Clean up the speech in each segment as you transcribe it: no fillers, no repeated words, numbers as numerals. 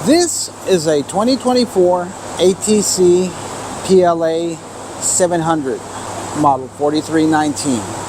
This is a 2024 ATC PLA 700 model 4319.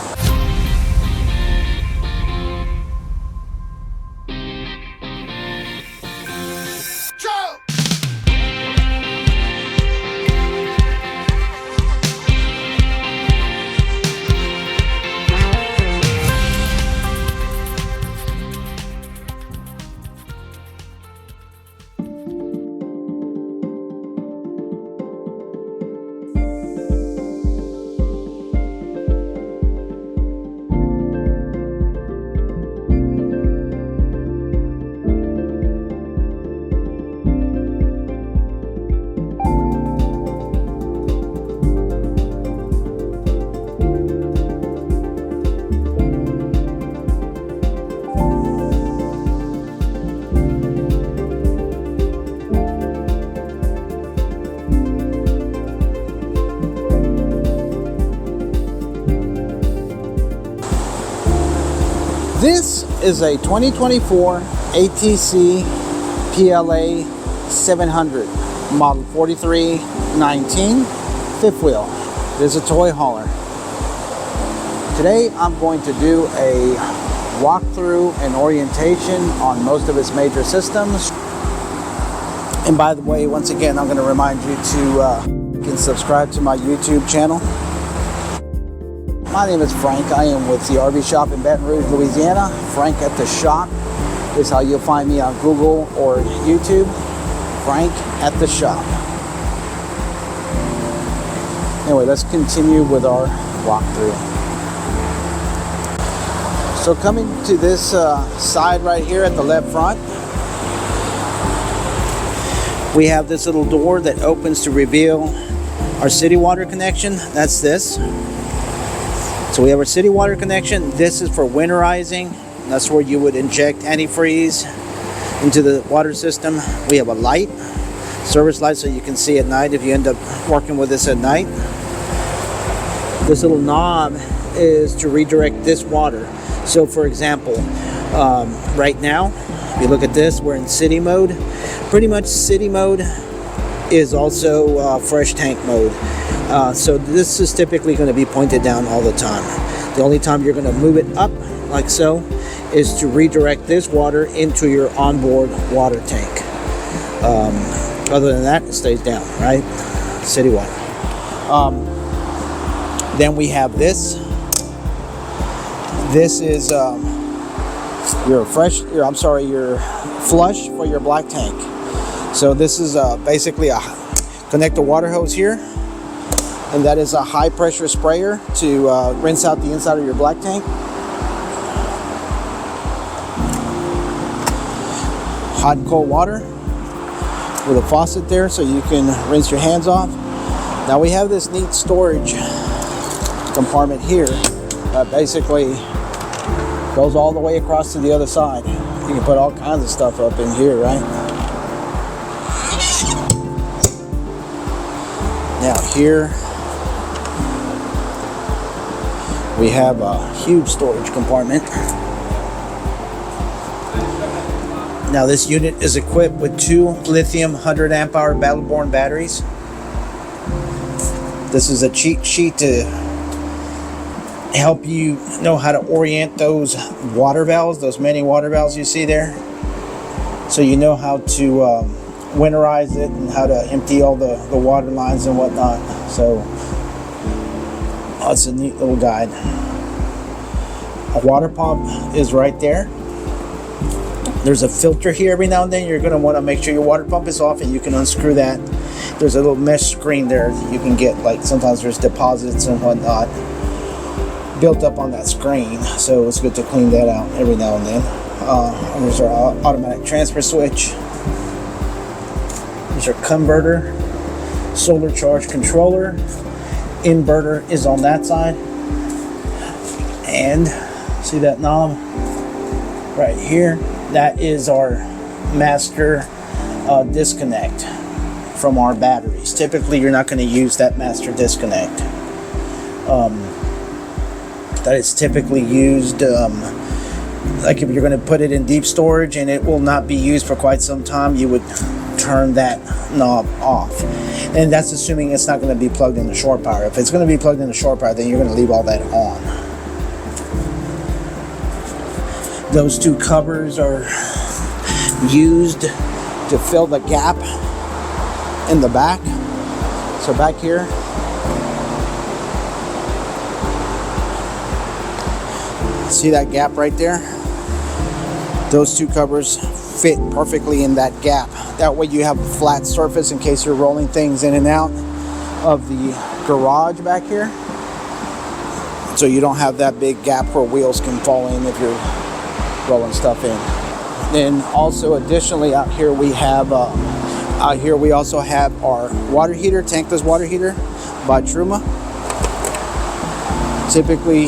This is a 2024 ATC PLA 700 model 4319 fifth wheel. It is a toy hauler. Today I'm going to do a walkthrough and orientation on most of its major systems. And by the way, once again, I'm going to remind you to you can subscribe to my YouTube channel. My name is Frank. I am with the RV shop in Baton Rouge, Louisiana. Frank at the Shop is how you'll find me on Google or YouTube. Frank at the Shop. Anyway, let's continue with our walkthrough. So coming to this side right here at the left front, we have this little door that opens to reveal our city water connection. That's this. So we have our city water connection. This is for winterizing. That's where you would inject antifreeze into the water system. We have a light, service light, so you can see at night if you end up working with this at night. This little knob is to redirect this water. So for example, right now, if you look at this, we're in city mode. Pretty much city mode is also fresh tank mode. So this is typically going to be pointed down all the time. The only time you're going to move it up like so is to redirect this water into your onboard water tank. Other than that, it stays down, right? City water. Then we have this. This is your flush for your black tank. So this is basically connect the water hose here. And that is a high pressure sprayer to rinse out the inside of your black tank. Hot and cold water with a faucet there so you can rinse your hands off. Now we have this neat storage compartment here that basically goes all the way across to the other side. You can put all kinds of stuff up in here, right? Now here we have a huge storage compartment. Now this unit is equipped with 2 lithium 100 amp hour battle-borne batteries. This is a cheat sheet to help you know how to orient those water valves, those many water valves you see there. So you know how to winterize it and how to empty all the water lines and whatnot. So it's a neat little guide. A water pump is right there. There's a filter here. Every now and then you're going to want to make sure your water pump is off, and you can unscrew that. There's a little mesh screen there you can get, like sometimes there's deposits and whatnot built up on that screen, so it's good to clean that out every now and then. There's our automatic transfer switch. There's our converter, solar charge controller. Inverter is on that side, and see that knob right here? That is our master disconnect from our batteries. Typically you're not going to use that master disconnect. That is typically used like if you're going to put it in deep storage and it will not be used for quite some time, you would turn that knob off. And that's assuming it's not going to be plugged into shore power. If it's going to be plugged into shore power, then you're going to leave all that on. Those two covers are used to fill the gap in the back. So back here, see that gap right there? Those two covers fit perfectly in that gap. That way you have a flat surface in case you're rolling things in and out of the garage back here. So you don't have that big gap where wheels can fall in if you're rolling stuff in. Then also additionally out here we have we also have our water heater, tankless water heater by Truma. Typically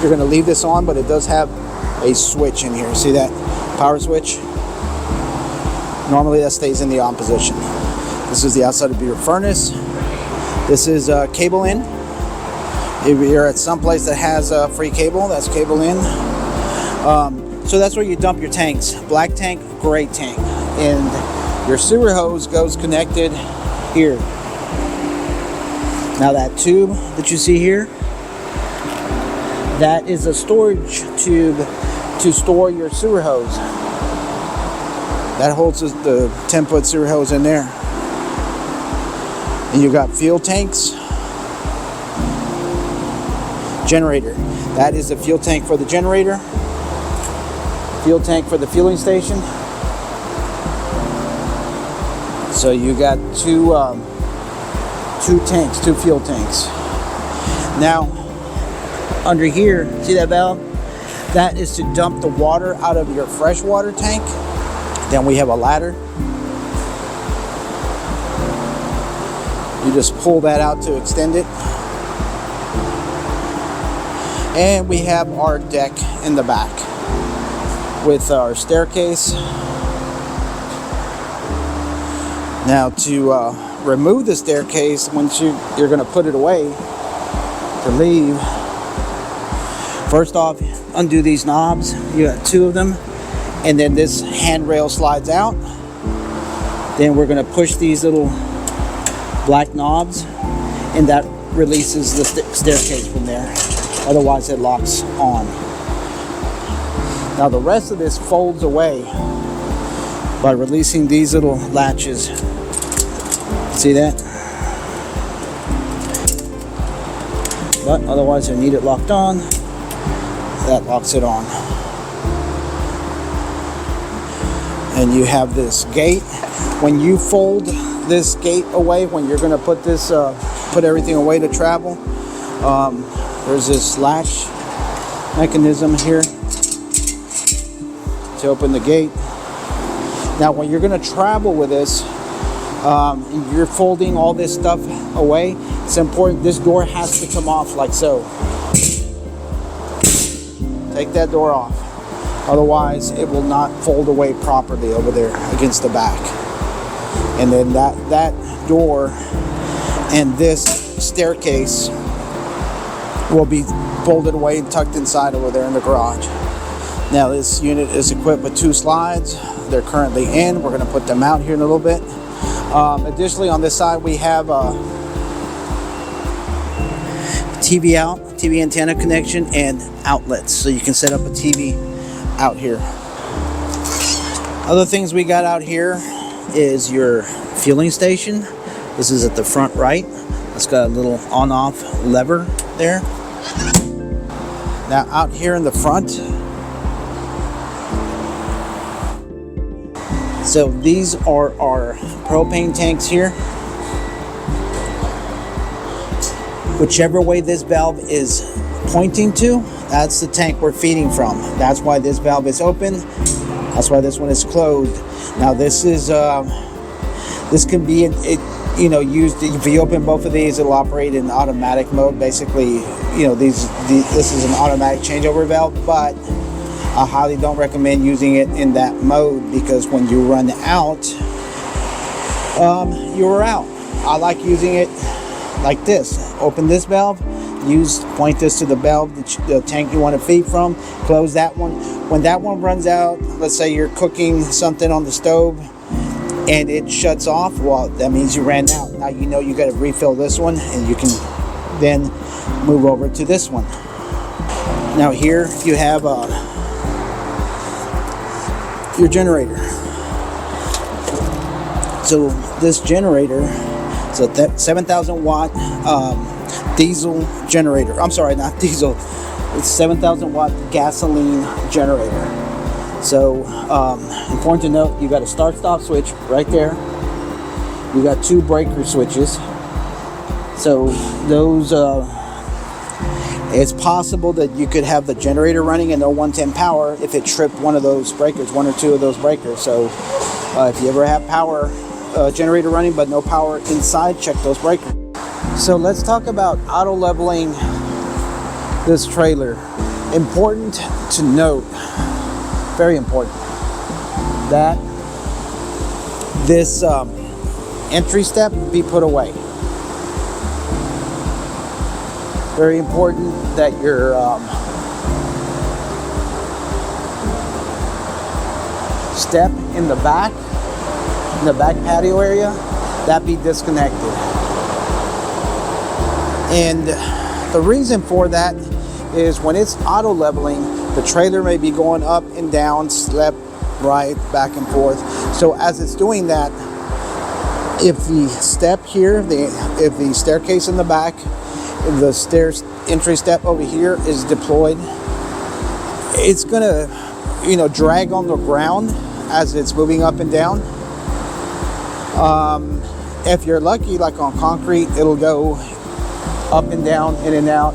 you're going to leave this on, but it does have a switch in here. See that power switch? Normally that stays in the on position. This is the outside of your furnace. This is cable in. If you're at some place that has free cable, that's cable in. So that's where you dump your tanks. Black tank, gray tank. And your sewer hose goes connected here. Now that tube that you see here, that is a storage tube to store your sewer hose. That holds the 10-foot sewer hose in there. And you got fuel tanks. Generator. That is the fuel tank for the generator. Fuel tank for the fueling station. So you got two tanks, two fuel tanks. Now, under here, see that valve? That is to dump the water out of your freshwater tank. Then we have a ladder. You just pull that out to extend it. And we have our deck in the back with our staircase. Now to remove the staircase, once you're going to put it away to leave, first off, undo these knobs. You got two of them, and then this handrail slides out. Then we're going to push these little black knobs, and that releases the staircase from there. Otherwise it locks on. Now the rest of this folds away by releasing these little latches. See that? But otherwise I need it locked on. That locks it on. And you have this gate. When you fold this gate away, when you're going to put this, put everything away to travel, there's this latch mechanism here to open the gate. Now when you're going to travel with this, you're folding all this stuff away, it's important this door has to come off like so. Take that door off. Otherwise it will not fold away properly over there against the back. And then that door and this staircase will be folded away and tucked inside over there in the garage. Now this unit is equipped with two slides. They're currently in. We're going to put them out here in a little bit. Additionally, on this side we have a TV out, TV antenna connection, and outlets, so you can set up a TV out here. Other things we got out here is your fueling station. This is at the front right. It's got a little on-off lever there. Now out here in the front, so these are our propane tanks here. Whichever way this valve is pointing to, that's the tank we're feeding from. That's why this valve is open. That's why this one is closed. Now this is this can be used. If you open both of these, it'll operate in automatic mode. Basically, this is an automatic changeover valve, but I highly don't recommend using it in that mode because when you run out, you're out. I like using it like this. Open this valve, point this to the valve, the tank you want to feed from, close that one, When that one runs out, let's say you're cooking something on the stove and it shuts off, well, that means you ran out. Now you know you got to refill this one, and you can then move over to this one. Now here you have your generator. So this generator is a 7,000 watt diesel generator. I'm sorry, not diesel. It's 7,000 watt gasoline generator. So important to note, you got a start-stop switch right there. You got 2 breaker switches. So those, it's possible that you could have the generator running and no 110 power if it tripped one of those breakers, 1 or 2 of those breakers. So if you ever have power generator running but no power inside, check those breakers. So let's talk about auto leveling this trailer. Important to note, very important, that this entry step be put away. Very important that your step in the back patio area, that be disconnected. And the reason for that is when it's auto leveling, the trailer may be going up and down, left, right, back and forth. So as it's doing that, if the step here, if the staircase in the back, if the stairs entry step over here is deployed, it's gonna, drag on the ground as it's moving up and down. If you're lucky, like on concrete, it'll go up and down, in and out,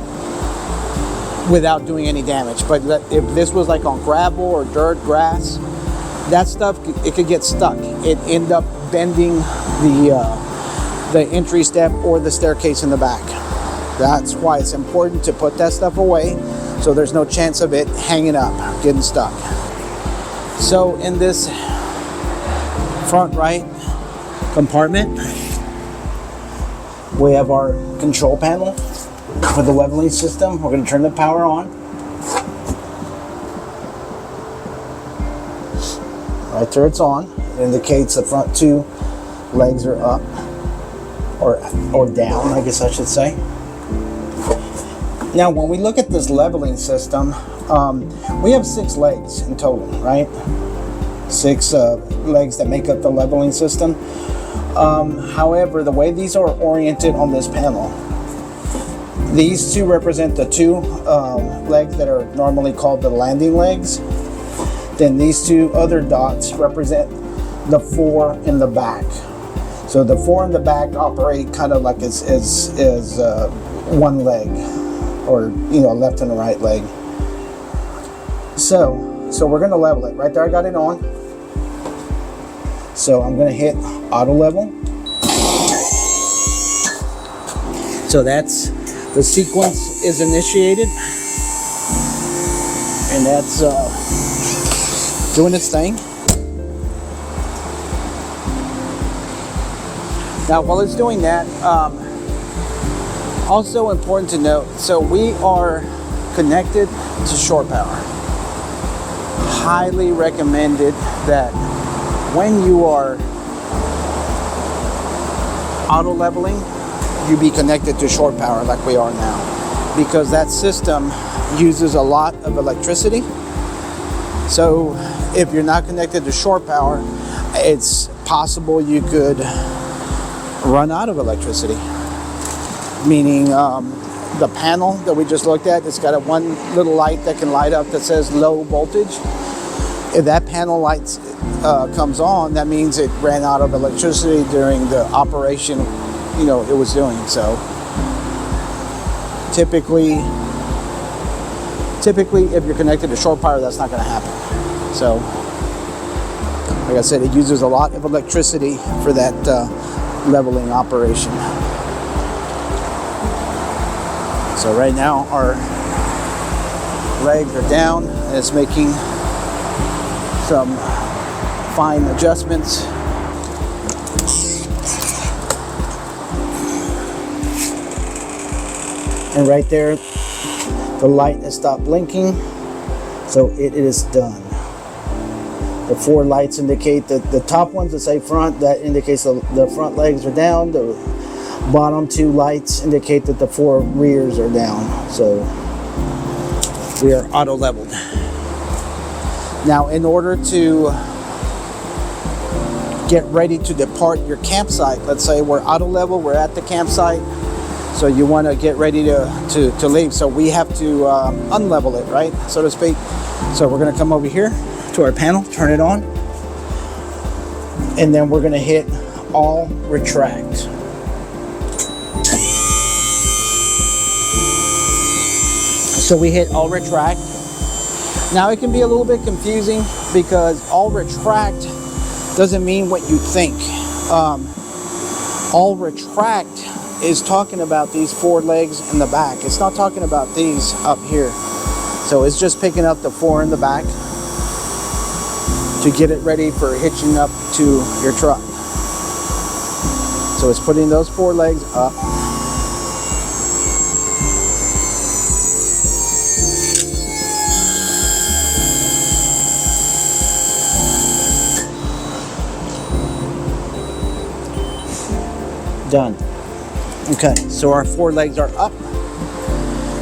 without doing any damage. But if this was like on gravel or dirt, grass, that stuff, it could get stuck. It end up bending the entry step or the staircase in the back. That's why it's important to put that stuff away, so there's no chance of it hanging up, getting stuck. So in this front right compartment, we have our control panel for the leveling system. We're going to turn the power on. Right there, it's on. It indicates the front 2 legs are up or down, I guess I should say. Now, when we look at this leveling system, we have 6 legs in total, right? 6 legs that make up the leveling system. However, the way these are oriented on this panel, these 2 represent the 2 legs that are normally called the landing legs. Then these 2 other dots represent the 4 in the back. So the 4 in the back operate kind of like as one leg, or left and a right leg. So we're going to level it. Right there, I got it on. So I'm going to hit auto level. So that's the sequence is initiated, and that's doing its thing. Now, while it's doing that, also important to note, so we are connected to shore power. Highly recommended that when you are auto leveling, you be connected to shore power like we are now, because that system uses a lot of electricity. So if you're not connected to shore power, it's possible you could run out of electricity. Meaning the panel that we just looked at, it's got a one little light that can light up that says low voltage. If that panel light comes on, that means it ran out of electricity during the operation it was doing. So typically if you're connected to shore power, that's not going to happen. So like I said, it uses a lot of electricity for that leveling operation. So right now our legs are down, and it's making some fine adjustments. And right there, the light has stopped blinking. So it is done. The 4 lights indicate that the top ones that say front, that indicates the front legs are down. The bottom 2 lights indicate that the 4 rears are down. So we are auto leveled. Now, in order to get ready to depart your campsite, let's say we're auto level, we're at the campsite, so you want to get ready to leave. So we have to unlevel it, right, so to speak. So we're going to come over here to our panel, turn it on, and then we're going to hit all retract. So we hit all retract. Now it can be a little bit confusing because all retract doesn't mean what you think. All retract is talking about these 4 legs in the back. It's not talking about these up here. So it's just picking up the 4 in the back to get it ready for hitching up to your truck. So it's putting those 4 legs up. Done. Okay, so our 4 legs are up.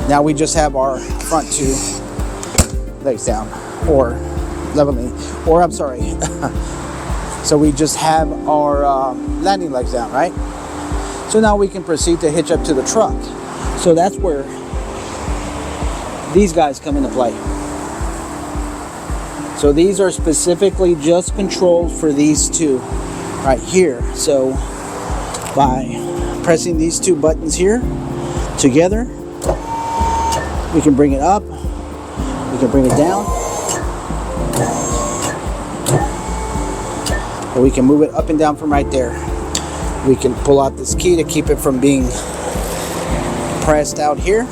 Now we just have our front 2 legs down, or leveling, or I'm sorry. So we just have our landing legs down, right? So now we can proceed to hitch up to the truck. So that's where these guys come into play. So these are specifically just controls for these 2 right here. So by pressing these 2 buttons here together, we can bring it up, we can bring it down, or we can move it up and down from right there. We can pull out this key to keep it from being pressed out here.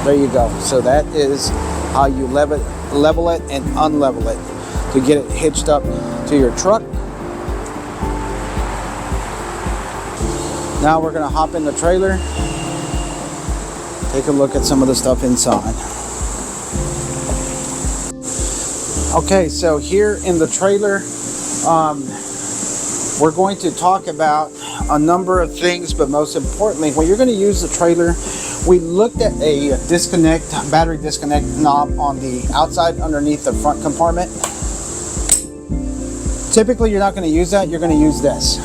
There you go. So that is how you level it and unlevel it to get it hitched up to your truck. Now we're going to hop in the trailer, take a look at some of the stuff inside. Okay, so here in the trailer, we're going to talk about a number of things, but most importantly, when you're going to use the trailer, we looked at a battery disconnect knob on the outside underneath the front compartment. Typically, you're not going to use that, you're going to use this.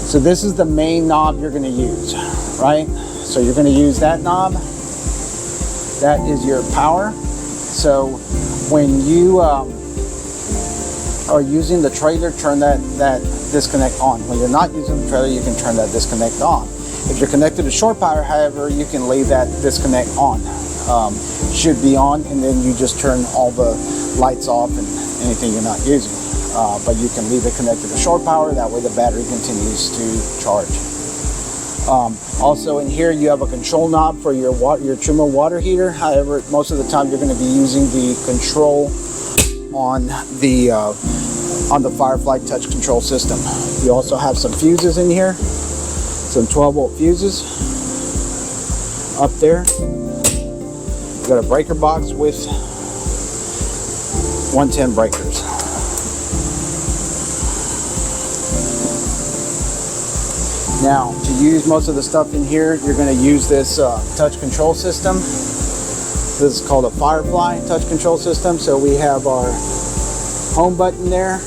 So this is the main knob you're going to use, right? So you're going to use that knob. That is your power. So when you are using the trailer, turn that disconnect on. When you're not using the trailer, you can turn that disconnect on. If you're connected to shore power, however, you can leave that disconnect on. Should be on, and then you just turn all the lights off and anything you're not using. But you can leave it connected to shore power, that way the battery continues to charge. Also in here you have a control knob for your Truma water heater. However, most of the time you're going to be using the control on the Firefly touch control system. You also have some fuses in here, some 12-volt fuses up there. You got a breaker box with 110 breakers. Now, to use most of the stuff in here, you're going to use this touch control system. This is called a Firefly touch control system. So we have our home button there.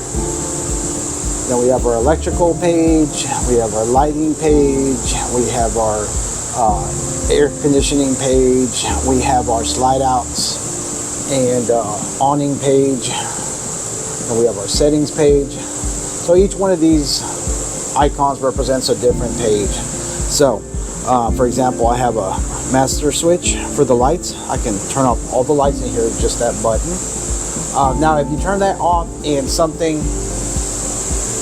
Then we have our electrical page. We have our lighting page. We have our air conditioning page. We have our slide outs and awning page. And we have our settings page. So each one of these icons represents a different page. So for example, I have a master switch for the lights. I can turn off all the lights in here with just that button. Now if you turn that off and something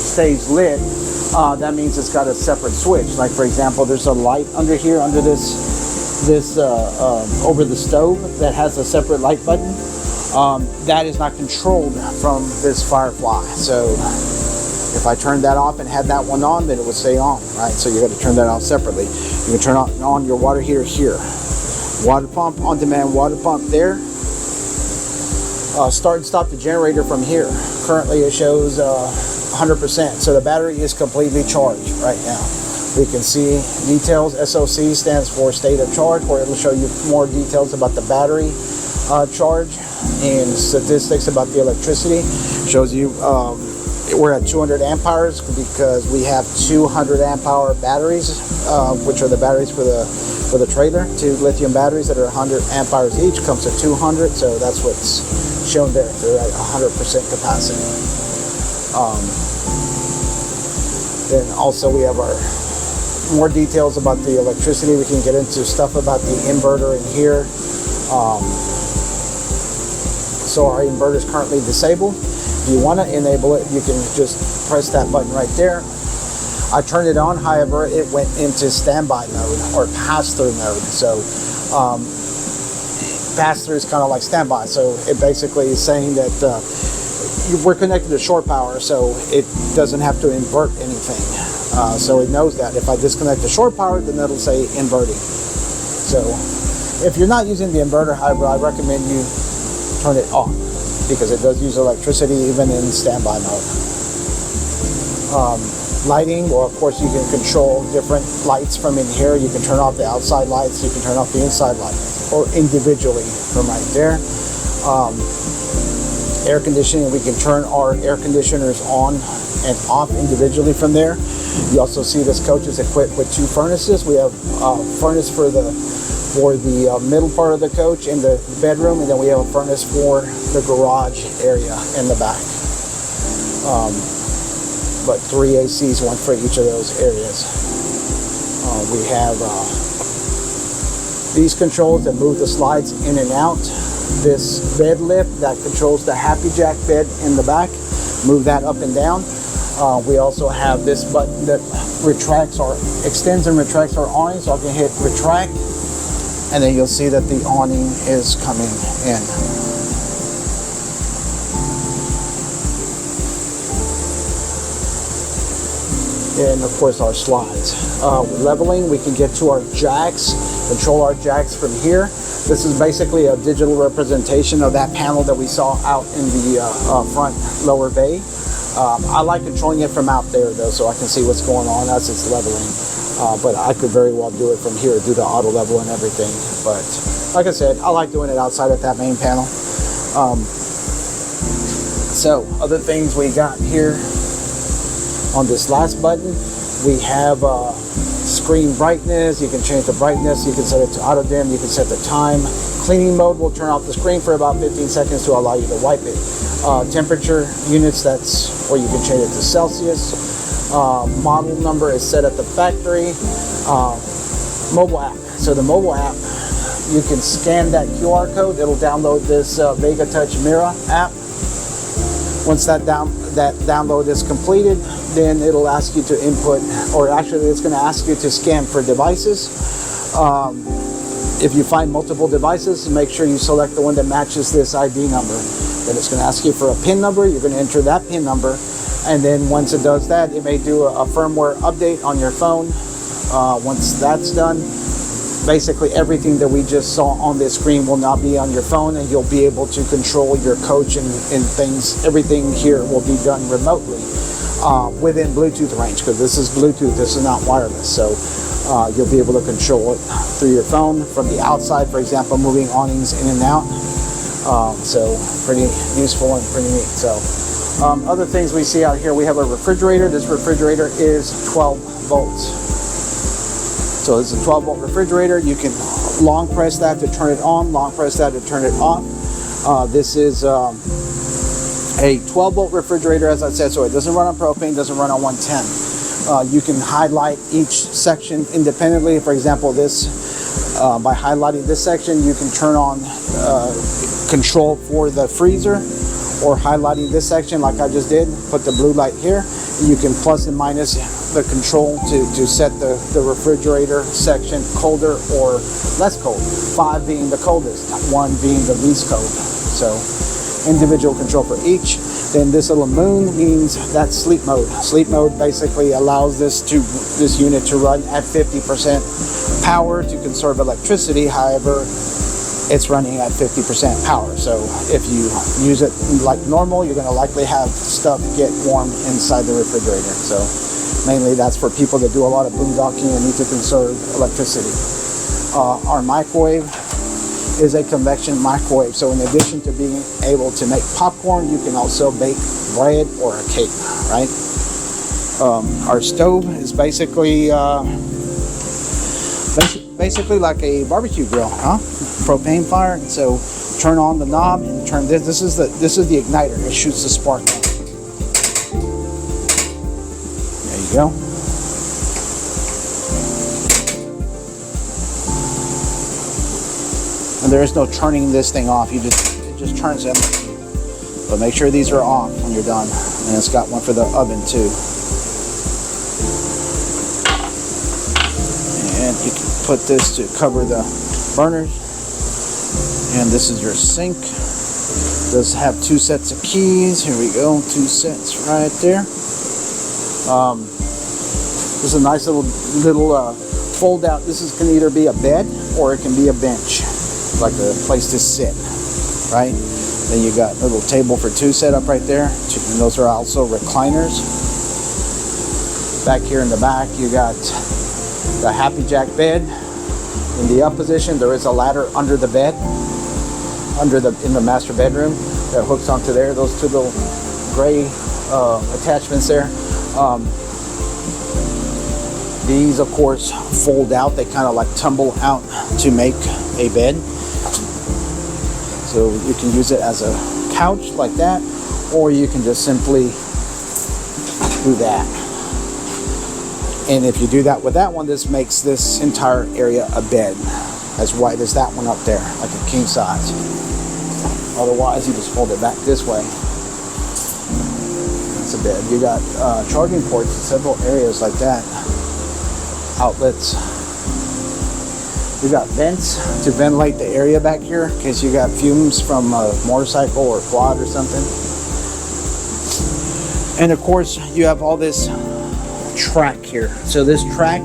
stays lit, that means it's got a separate switch. Like for example, there's a light under here, under this over the stove, that has a separate light button. That is not controlled from this Firefly. So if I turned that off and had that one on, then it would stay on, right? So you got to turn that off separately. You can turn on your water heater here. Water pump, on-demand water pump there. Start and stop the generator from here. Currently it shows 100%, so the battery is completely charged right now. We can see details. SOC stands for state of charge, where it'll show you more details about the battery charge and statistics about the electricity. Shows you we're at 200 amp hours because we have 200 amp hour batteries, which are the batteries for the trailer. 2 lithium batteries that are 100 amp hours each, comes to 200, so that's what's shown there. They're at 100% capacity. Then also we have our more details about the electricity. We can get into stuff about the inverter in here. So our inverter is currently disabled. If you want to enable it, you can just press that button right there. I turned it on, however, it went into standby mode or pass-through mode. So pass-through is kind of like standby. So it basically is saying that we're connected to shore power, so it doesn't have to invert anything. So it knows that if I disconnect the shore power, then it'll say inverting. So if you're not using the inverter, however, I recommend you turn it off because it does use electricity even in standby mode. Lighting, well, of course, you can control different lights from in here. You can turn off the outside lights, you can turn off the inside lights, or individually from right there. Air conditioning, we can turn our air conditioners on and off individually from there. You also see this coach is equipped with 2 furnaces. We have a furnace for the middle part of the coach in the bedroom, and then we have a furnace for the garage area in the back. But 3 ACs, 1 for each of those areas. We have these controls that move the slides in and out. This bed lift that controls the Happy Jack bed in the back, move that up and down. We also have this button that retracts or extends and retracts our awning, so I can hit retract, and then you'll see that the awning is coming in. And of course our slides. Leveling, we can get to our jacks, control our jacks from here. This is basically a digital representation of that panel that we saw out in the front lower bay. I like controlling it from out there though, so I can see what's going on as it's leveling. But I could very well do it from here, do the auto level and everything. But like I said, I like doing it outside at that main panel. So other things we got here on this last button, we have screen brightness. You can change the brightness, you can set it to auto dim, you can set the time. Cleaning mode will turn off the screen for about 15 seconds to allow you to wipe it. Temperature units, that's where you can change it to Celsius. Model number is set at the factory. Mobile app. So the mobile app, you can scan that QR code. It'll download this Vega Touch Mira app. Once that download is completed, then it'll ask you to input, or actually it's going to ask you to scan for devices. If you find multiple devices, make sure you select the one that matches this ID number. Then it's going to ask you for a PIN number. You're going to enter that PIN number, and then once it does that, it may do a firmware update on your phone. Once that's done, basically everything that we just saw on this screen will not be on your phone, and you'll be able to control your coach and things. Everything here will be done remotely within Bluetooth range, because this is Bluetooth, this is not wireless. So you'll be able to control it through your phone from the outside, for example, moving awnings in and out. So pretty useful and pretty neat. So other things we see out here, we have a refrigerator. This refrigerator is 12 volts. So this is a 12 volt refrigerator. You can long press that to turn it on, long press that to turn it off. This is a 12 volt refrigerator, as I said, so it doesn't run on propane, doesn't run on 110. You can highlight each section independently. For example, this, by highlighting this section, you can turn on control for the freezer, or highlighting this section like I just did, put the blue light here. You can plus and minus the control to set the refrigerator section colder or less cold. 5 being the coldest, 1 being the least cold. So individual control for each. Then this little moon means that's sleep mode. Sleep mode basically allows this unit to run at 50% power to conserve electricity. However, it's running at 50% power. So if you use it like normal, you're going to likely have stuff get warm inside the refrigerator. So mainly that's for people that do a lot of boondocking and need to conserve electricity. Our microwave is a convection microwave. So in addition to being able to make popcorn, you can also bake bread or a cake, right? Our stove is basically like a barbecue grill, huh? Propane fire. And so turn on the knob and turn this. This is the igniter. It shoots the spark. There you go. And there is no turning this thing off. It just turns them. But make sure these are off when you're done. And it's got one for the oven too. And you can put this to cover the burners. And this is your sink. It does have 2 sets of keys. Here we go, 2 sets right there. This is a nice little fold out. This can either be a bed or it can be a bench, like a place to sit, right? Then you got a little table for 2 set up right there. And those are also recliners. Back here in the back, you got the Happy Jack bed. In the up position, there is a ladder under the bed, in the master bedroom that hooks onto there. Those 2 little gray attachments there. These, of course, fold out. They kind of like tumble out to make a bed. So you can use it as a couch like that, or you can just simply do that. And if you do that with that one, this makes this entire area a bed, as wide as that one up there, like a king size. Otherwise, you just fold it back this way. That's a bed. You got charging ports in several areas like that. Outlets. You got vents to ventilate the area back here in case you got fumes from a motorcycle or quad or something. And of course, you have all this track here. So this track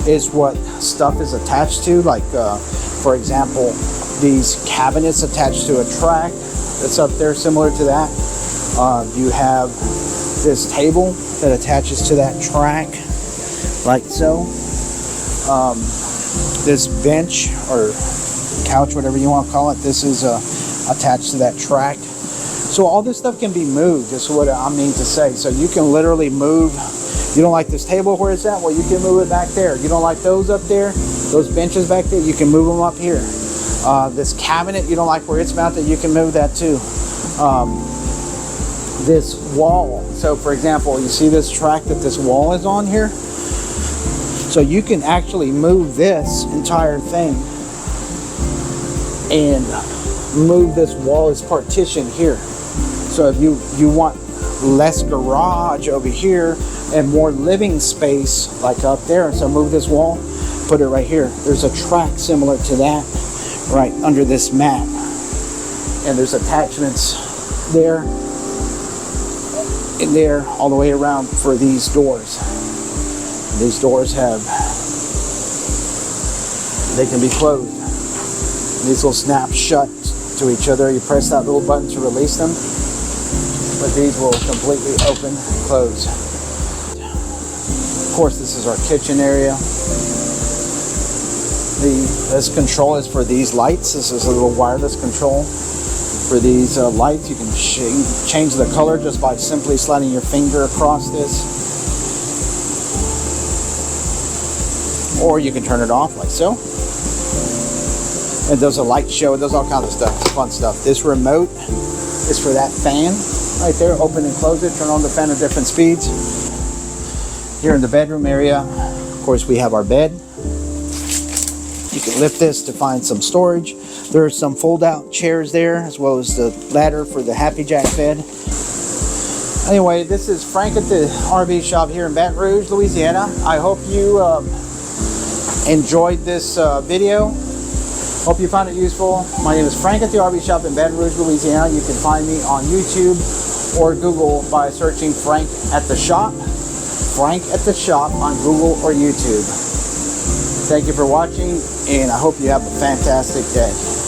is what stuff is attached to, like for example, these cabinets attached to a track that's up there similar to that. You have this table that attaches to that track like so. This bench or couch, whatever you want to call it, this is attached to that track. So all this stuff can be moved, is what I mean to say. So you can literally move. You don't like this table where it's at? Well, you can move it back there. You don't like those up there? Those benches back there? You can move them up here. This cabinet, you don't like where it's mounted? You can move that too. This wall. So for example, you see this track that this wall is on here? So you can actually move this entire thing and move this wall as partition here. So if you want less garage over here and more living space like up there, so move this wall, put it right here. There's a track similar to that right under this mat, and there's attachments there and there all the way around for these doors. These doors they can be closed. These will snap shut to each other. You press that little button to release them, but these will completely open and close. Of course, this is our kitchen area. This control is for these lights. This is a little wireless control for these lights. You can change the color just by simply sliding your finger across this. Or you can turn it off like so. It does a light show. It does all kinds of stuff. It's fun stuff. This remote is for that fan right there. Open and close it. Turn on the fan at different speeds. Here in the bedroom area, of course, we have our bed. You can lift this to find some storage. There are some fold-out chairs there, as well as the ladder for the Happy Jack bed. Anyway, this is Frank at the RV shop here in Baton Rouge, Louisiana. I hope you enjoyed this video. Hope you found it useful. My name is Frank at the RV shop in Baton Rouge, Louisiana. You can find me on YouTube or Google by searching Frank at the Shop. Frank at the Shop on Google or YouTube. Thank you for watching, and I hope you have a fantastic day.